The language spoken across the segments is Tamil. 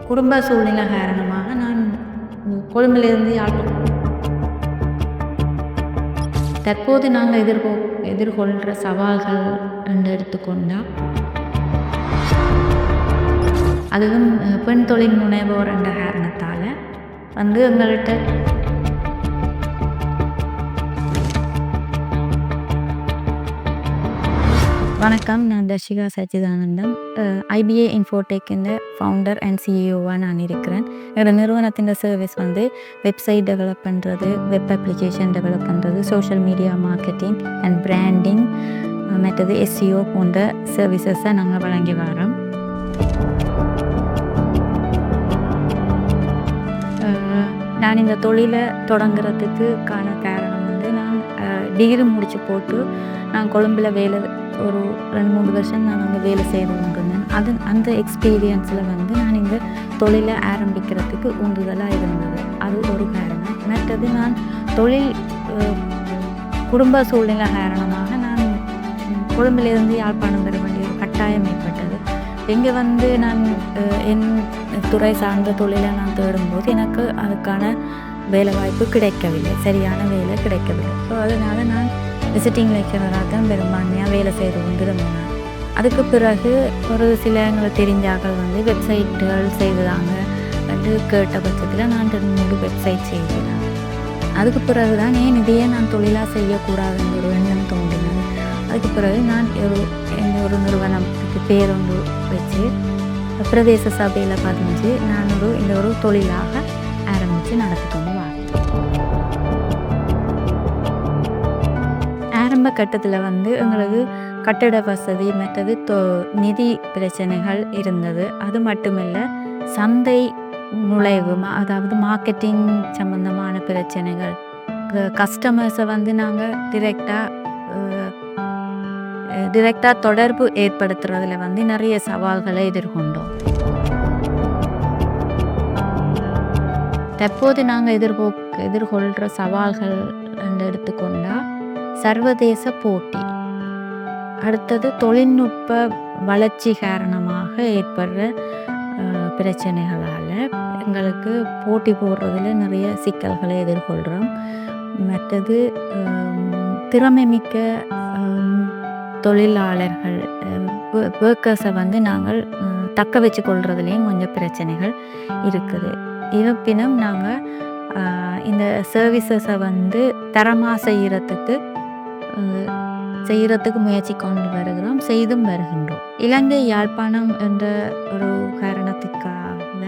குடும்ப சூழ்நிலை காரணமாக நான் கொழும்பிலிருந்து யாழ்ப்பாணம். தற்போது நாங்கள் எதிர்கொள்கிற சவால்கள் என்று எடுத்துக்கொண்டால், அதுவும் பெண் தொழில் முனைவோர் என்ற காரணத்தால் எங்கள்கிட்ட வணக்கம். நான் தர்ஷிகா சச்சிதானந்தம். ஐபிஏ இன்ஃபோடெக்கின் ஃபவுண்டர் அண்ட் சிஇஓவாக நான் இருக்கிறேன். என்னோட நிறுவனத்தின் சர்வீஸ் வெப்சைட் டெவலப் பண்ணுறது, வெப் அப்ளிகேஷன் டெவலப் பண்ணுறது, social media marketing and branding, மற்றது எஸ்சிஓ போன்ற சர்வீசஸை நாங்கள் வழங்கி வரோம். நான் இந்த தொழிலை தொடங்குறதுக்கான காரணம் நான் டிகிரி முடித்து போட்டு நான் கொழும்பில் ஒரு 2-3 வருஷம் நான் அங்கே வேலை செய்து கொண்டிருந்தேன். அந்த எக்ஸ்பீரியன்ஸில் நான் இந்த தொழிலை ஆரம்பிக்கிறதுக்கு உந்துதலாக இருந்தது. அது ஒரு காரணம். மற்றது நான் குடும்ப சூழ்நிலை காரணமாக நான் கொழும்பிலிருந்து யாழ்ப்பாணம் பெற வேண்டிய ஒரு கட்டாயம் ஏற்பட்டது. இங்கே நான் என் துறை சார்ந்த தொழிலை நான் தேடும்போது எனக்கு அதுக்கான வேலை வாய்ப்பு கிடைக்கவில்லை, சரியான வேலை கிடைக்கவில்லை. ஸோ அதனால் நான் விசிட்டிங் லெக்சரராக தான் பெரும்பான்மையாக வேலை செய்து கொண்டிருந்தேன். அதுக்கு பிறகு ஒரு சில எங்களுக்கு தெரிஞ்சாக்கள் வெப்சைட்டுகள் செய்தாங்க என்று கேட்ட பட்சத்தில் நான் 2-3 வெப்சைட் செய்தேன். அதுக்கு பிறகு தான் ஏன் இதையே நான் தொழிலாக செய்யக்கூடாதுன்னு ஒரு எண்ணம் தோன்றினது. அதுக்கு பிறகு நான் ஒரு நிறுவனத்துக்கு பேரொன்று வச்சு பிரதேச சபையில் பதிஞ்சு நான் இந்த ஒரு தொழிலாக ஆரம்பித்து நடத்தி கொண்டு வரேன். ஆரம்ப கட்டத்தில் எங்களுக்கு கட்டட வசதி மற்றது நிதி பிரச்சனைகள் இருந்தது. அது மட்டுமில்லை, சந்தை நுழைவு, அதாவது மார்க்கெட்டிங் சம்பந்தமான பிரச்சனைகள், கஸ்டமர்ஸை நாங்கள் டிரெக்டாக தொடர்பு ஏற்படுத்துறதுல நிறைய சவால்களை எதிர்கொண்டோம். தற்போது நாங்கள் எதிர்கொள்கிற சவால்கள் என்று எடுத்துக்கொண்டால், சர்வதேச போட்டி, அடுத்தது தொழில்நுட்ப வளர்ச்சி காரணமாக ஏற்படுற பிரச்சனைகளால் எங்களுக்கு போட்டி போடுறதுல நிறைய சிக்கல்களை எதிர்கொள்கிறோம். மற்றது திறமை மிக்க தொழிலாளர்கள், ஒர்க்கர்ஸை நாங்கள் தக்க வச்சு கொள்றதுலேயும் கொஞ்சம் பிரச்சனைகள் இருக்குது. இருப்பினும் நாங்கள் இந்த சர்வீசஸை தரமாக செய்கிறதுக்கு முயற்சி கொண்டு வருகிறோம், செய்தும் வருகின்றோம். இலங்கை யாழ்ப்பாணம் என்ற ஒரு காரணத்துக்காக,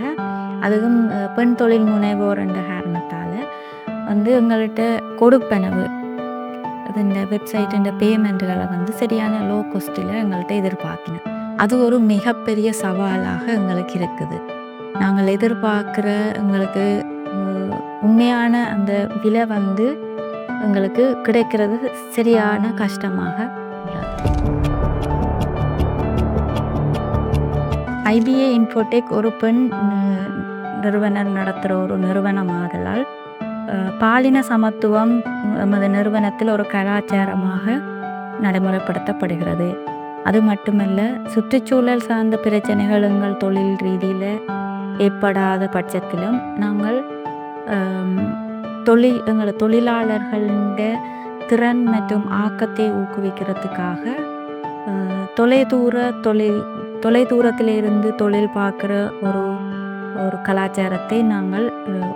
அதுவும் பெண் தொழில் முனைவோர் என்ற காரணத்தால் எங்கள்கிட்ட கொடுப்பனவு, இந்த வெப்சைட் இந்த பேமெண்ட்டுகளை சரியான லோ காஸ்ட்டில் எங்கள்கிட்ட எதிர்பார்க்கணும். அது ஒரு மிகப்பெரிய சவாலாக எங்களுக்கு இருக்குது. நாங்கள் எதிர்பார்க்குற எங்களுக்கு உண்மையான அந்த விலை எங்களுக்கு கிடைக்கிறது சரியான கஷ்டமாக உள்ளது. ஐபிஏ இன்ஃபோடெக் ஒரு பெண் நிறுவனர் நடத்துகிற ஒரு நிறுவனமாதலால் பாலின சமத்துவம் நமது நிறுவனத்தில் ஒரு கலாச்சாரமாக நடைமுறைப்படுத்தப்படுகிறது. அது மட்டுமல்ல, சுற்றுச்சூழல் சார்ந்த பிரச்சனைகள் எங்கள் தொழில் ரீதியில் ஏற்படாத பட்சத்திலும் நாங்கள் எங்கள் தொழிலாளர்கள திறன் மற்றும் ஆக்கத்தை ஊக்குவிக்கிறதுக்காக தொலைதூரத்திலிருந்து தொழில் பார்க்குற ஒரு கலாச்சாரத்தை நாங்கள்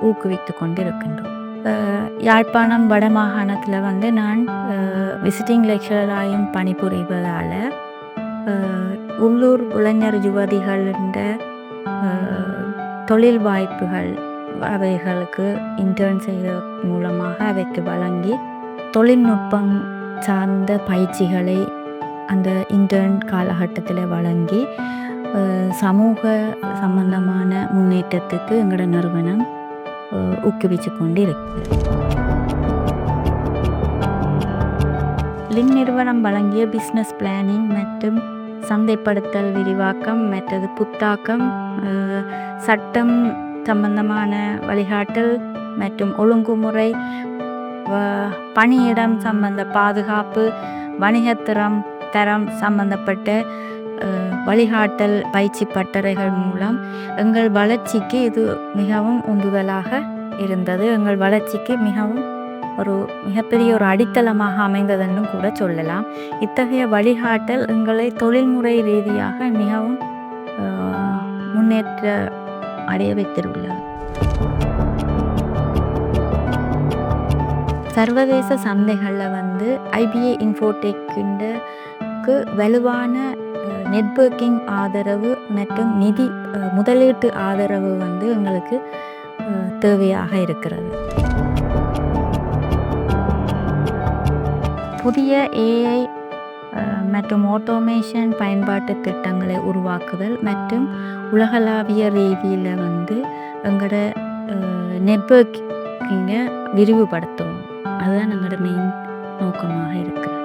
ஊக்குவித்து கொண்டிருக்கின்றோம். யாழ்ப்பாணம் வடமாகாணத்தில் நான் விசிட்டிங் லெக்சராயும் பணிபுரிவதால் உள்ளூர் இளைஞர் யுவதிகளின் தொழில் வாய்ப்புகள் அவைகளுக்கு இன்டர்ன் செய்கிற மூலமாக அவைக்கு வழங்கி தொழில்நுட்பம் சார்ந்த பயிற்சிகளை அந்த இன்டர்ன் காலகட்டத்தில் வழங்கி சமூக சம்பந்தமான முன்னேற்றத்துக்கு எங்களோட நிறுவனம் ஊக்குவிச்சு கொண்டு இருக்குது. லின் நிறுவனம் வழங்கிய பிஸ்னஸ் பிளானிங் மற்றும் சந்தைப்படுத்தல், விரிவாக்கம் மற்றது புத்தாக்கம், சட்டம் சம்பந்தமான வழிகாட்டல் மற்றும் ஒழுங்குமுறை, பணியிடம் சம்பந்த பாதுகாப்பு, வணிகத்தரம் சம்பந்தப்பட்ட வழிகாட்டல் பயிற்சி பட்டறைகள் மூலம் எங்கள் வளர்ச்சிக்கு இது மிகவும் உந்துதலாக இருந்தது. எங்கள் வளர்ச்சிக்கு மிகவும் மிகப்பெரிய ஒரு அடித்தளமாக அமைந்ததென்றும் கூட சொல்லலாம். இத்தகைய வழிகாட்டல் எங்களை தொழில்முறை ரீதியாக மிகவும் முன்னேற்ற அடைய வைத்துள்ளது. சர்வதேச சந்தைகளில் IBA இன்ஃபோடெக்கு வலுவான நெட்வொர்க்கிங் ஆதரவு மற்றும் நிதி முதலீட்டு ஆதரவு எங்களுக்கு தேவையாக இருக்கிறது. புதிய AI மற்றும் ஆட்டோமேஷன் பயன்பாட்டு திட்டங்களை உருவாக்குதல் மற்றும் உலகளாவிய ரீதியில் எங்களோட நெட்வொர்க்கிங்கை விரிவுபடுத்தவும், அதுதான் எங்களோட மெயின் நோக்கமாக இருக்குது.